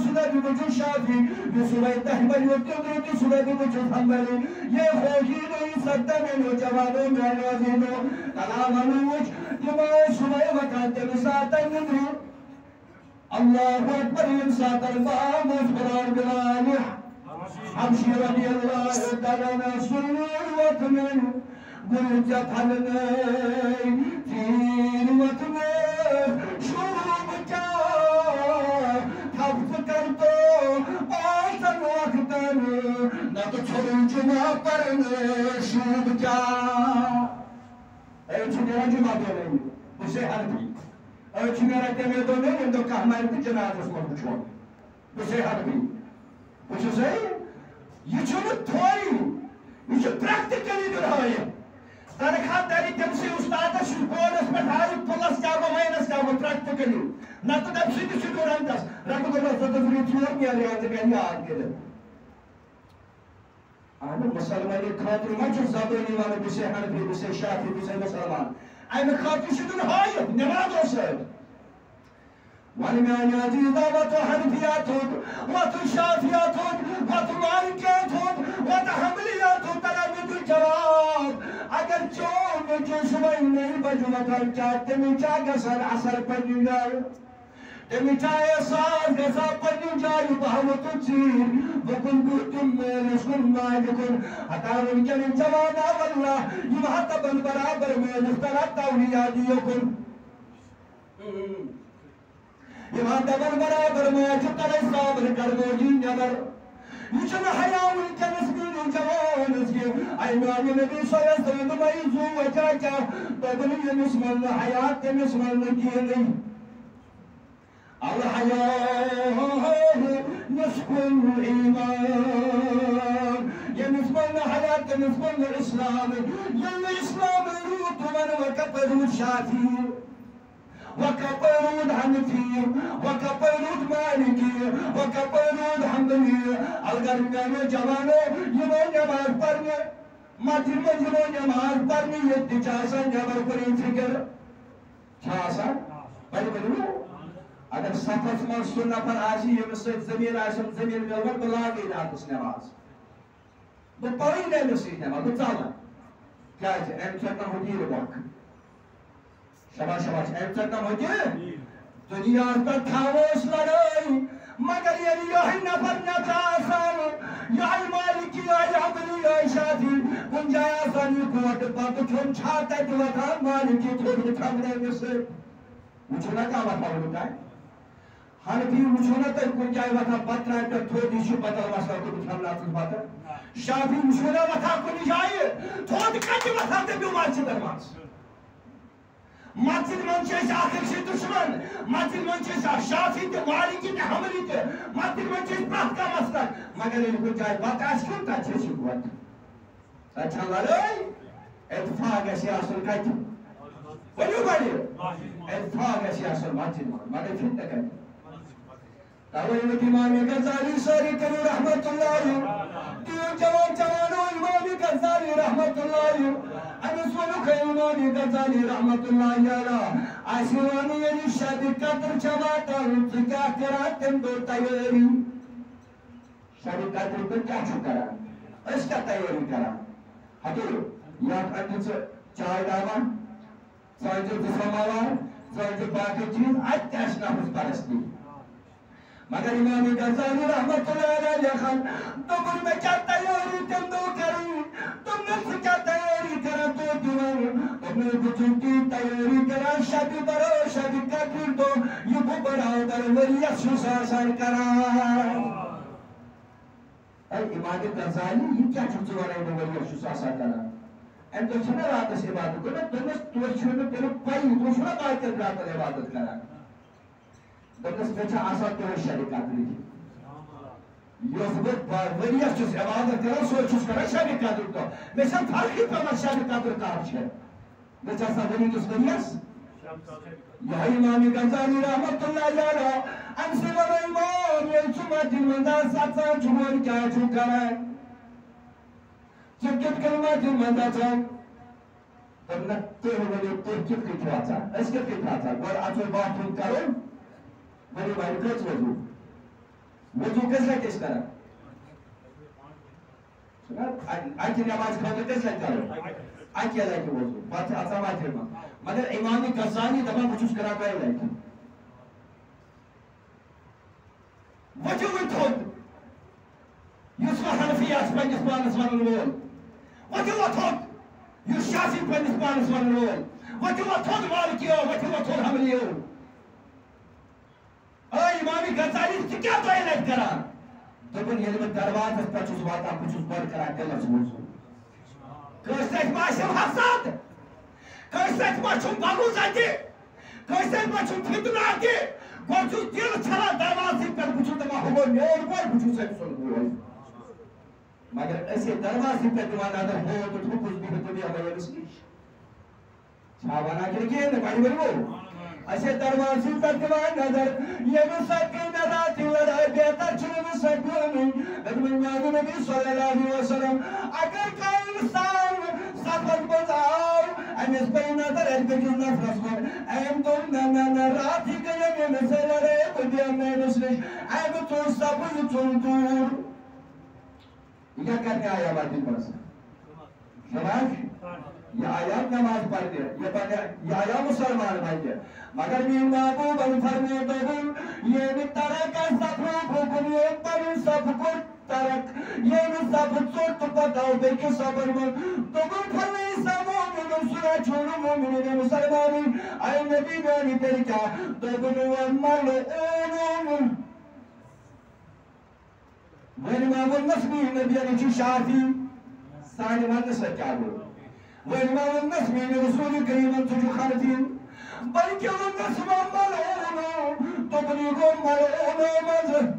سنبی بچو شافی یہ صبح تحبلی وقتی کی سنبی بچو حنبلی یہ خوشید و یہ سکتمین و جوانو میں نوازینو کلام علوچ جمعہ صبح وقت مساعتا ندری اللہ اکبر انسات الباب مفرار بلالح حمشی رضی اللہ تعالیٰ سنو وطمن گل جتھلنے تین وطمن شروب جا تھفت کر تو آسن وقتن نہ تو چھوڑو جمعہ پرنے شروب جا اے چھنیرہ جمعہ دے نہیں اسے حل بھی اے چھنیرہ تیمے دو نہیں اندو کہمائر کی جنات اس مرد چھوڑ اسے حل بھی اسے صحیح یہ چھوڑو تھوڑی یہ چھو پریکٹیکلی جو رہا ہے تنخواہ تیری تم سے استاد شو بونس میں ڈھائی پلس کیا گو مائنس کیا گو پریکٹیکلی نہ تو تب سیدھی سیدھی رہندس رکھو تو بس تو فری چھوڑ کیا لیا تو کہنی آج کے دن آنے مسلمانی خاطر مجھو زبانی والے بسے حنفی بسے شافی بسے مسلمان آنے خاطر شدن حایت نماز ہو سر والمیان عزیزہ وطو حنفیاتون وطو شافیاتون وطو مالکیاتون وطو حملیاتون تلامید الجواب اگر چون جو شبائی نہیں بجو وطن چاہتے میں چاہگا سر عصر پڑھنی جائے تمی چاہے ساز گزا پڑھنی جائے بہوتو چیر وکن گوتم لسکن ماجکن حتاون کنن جوانا واللہ یہ محتبن برابر میں مختلط تولیادیکن یہ محتبن برابر میں چکر صابر کرگو جین جبر یہ چنہ حیاون کنسکن جوان اسکے ایمان نبی صلی اللہ علیہ وسلم مئیزو وچاچا تبلی مسمن حیات مسمن کیلی الحیاء نصف الایمان یہ نصف حیات نصف الاسلام یہ اسلام روت من وکپرود شافی وکپرود حنفی وکپرود مالکی وکپرود حمدلی الگرمیان جوانو یہ وہ نماز پڑھنے ماتر میں یہ وہ نماز پڑھنے یہ تچاسا جبر پر فکر چھاسا بڑی بڑی اگر صفت من سننا پر آسی یہ مسجد زمین آسم زمین میں اور بلاغی ناتس نماز وہ پڑھی نہیں مسجد نماز وہ چاہتا کیا ہے ایم چکن ہوتی ہے وقت شباش شباش ایم چکن ہوتی ہے دنیا پر تھاوش لڑائی مگر یہ نفر نتاسان یہ مالکی یہ حملی یہ شافی گنجایا سانی کوٹ پاک چھون چھاتا دیوتا مالکی تھوڑی تھمنے میں سے مجھونا کیا بتا ہوتا ہے حنفی مجھونا تک کن جائے وطا پترہ پر تھوڑی شو پتر مسئلہ کو بچھان لاتن پاتر شافی مجھونا وطا کنی جائے تھوڑی کنی وطا تے بیو مارچی در مارچ مسجد منچے آخر سے دشمن مسجد منچے شافی تے مالکی تے حملی تے مسجد منچے پرات کا مسئلہ مگر ان کو جائے وطا اس کیوں تا چھے شکوات اچھا لڑائی اتفاق ایسی آسل کہتی بلیو بڑی اتفاق ایسی آسل مسجد مگر فتنہ کہتی تاویلت امام غزالی ساری کرو رحمت اللہ دیو جوانو امام غزالی رحمت اللہ انسولو امام غزالی رحمت اللہ آسیوانی یعنی شادی قدر چواتا کیا کرا تم دو تیاری شادی قدر پر کیا چھو کرا اس کا تیاری کرا حضور یاد اندر سے چائے داوان سوائنجر دسماوار سوائنجر باقی چیز آج تیشنا حس پرستی مگر امام غزالی رحمت اللہ علیہ خان تم میں کیا تیاری تم دو کریں تم نے کیا تیاری کرا تو دیوان تم نے بچوں کی تیاری کرا شادی برو شادی قدر تو یہ کو برابر ولیت سوساسان کرا اے امام غزالی یہ کیا چھوٹی والا ہے ولیت سوساسان کرا ایم تو چھنا رات سے عبادت کرنا تم نے تو چھوٹے تیرے پائی تو چھنا بات کر رات سے عبادت کرا دنس بچا آسان تو شریکات لیجی یہ خود وریت چیز عبادت کرا سوچ چیز کرا شریکات تو مثلا فرقی پر مت شریکات کار چھے بچا سا وریت وریت یہ امام غزالی رحمت اللہ علیہ انسی و امام یہ چمہ جنمندہ ساتھ ساتھ چمون کیا چھو کرا ہے چکت کلمہ جنمندہ چھو تم نے تیرے ولی ترکت کی چھواتا اس کے کی چھواتا گوڑ آچو بات ہوں کرو بڑی بڑی کچھ وضو وضو کس لئے کس کرا آج نماز کھاؤ کس لئے کرو آج کیا لئے کہ وضو بات آسا بات ہے مگر امام غزالی دبا بچوس کرا گئے لئے کہ وجو وتھود یوسف حنفیات پنجس پانس ونن وول وجو وتھود یوسف شافعی پنجس پانس ونن وول وجو وتھود مالکیو وجو وتھود حنبلیو اے امام غزالی ژٕ کیٛاہ دۄیہِ لٹہِ کران دوٚپُن ییٚلہِ بہٕ دروازس پٮ۪ٹھ چھُس واتان بہٕ چھُس گۄڈٕ کران دِلس وضوٗ کٲنٛسہِ سۭتۍ ما آسٮ۪م حسد کٲنٛسہِ سۭتۍ ما چھُم بغض اَتہِ کٲنٛسہِ سۭتۍ ما چھُم فتنہٕ اَتہِ گۄڈٕ چھُس دِل چھلان دروازٕے پٮ۪ٹھ بہٕ چھُس دپان ہُہ گوٚو میون بوے بہٕ چھُس أمۍ سُنٛد بوے مگر أسۍ ٲسۍ دروازٕے پٮ۪ٹھ دِوان نظر ہو تہٕ تھوٚکُس بِہِتھ تہٕ بیٚہمو أمِس نِش چھا وَنان کِنہٕ کِہیٖنۍ نہٕ گۄڈٕ ؤنۍوٕ أسۍ ٲسۍ دروازٕے پٮ۪ٹھ دِوان نظر ییٚمِس سۭتۍ گٔے مےٚ راتہِ لڑٲے بہتر چھُنہٕ أمِس سۭتۍ گوٚمُت دوٚپُن میٛانہِ نبی صلی اللہ علیہ وسلم اگر کانٛہہ اِنسان سفرس منٛز آو أمِس پیٚیہِ نظر اَتہِ بیٚکِس نفرس کُن أمۍ دوٚپ نہ راتھٕے گٔیَم أمِس سۭتۍ لڑٲے بہٕ بیٚہمہٕ أمِس نِش أمۍ ژوٚل صفہٕ یہِ ژوٚل دوٗر یہ کیا کرنے آیا باتیں پاس نماز یہ آیا نماز پڑھنے یہ آیا مسلمان بھائی مگر بھی محبوب فرمے تو یہ بھی ترک صفر حکم یہ پر سب کو ترک یہ بھی سب چوٹ پتاؤ بے کہ صبر من تو گل فرمے سامون سنا چھوڑو مومن مسلمانی اے نبی نے تیری کیا تو گل ملعون وإمام النسبي نبي عليه شافي ساني ما نسجعه وإمام النسبي رسول كريم تجو خالدين بل كل النسبة ملعون تبليغ ملعون مزه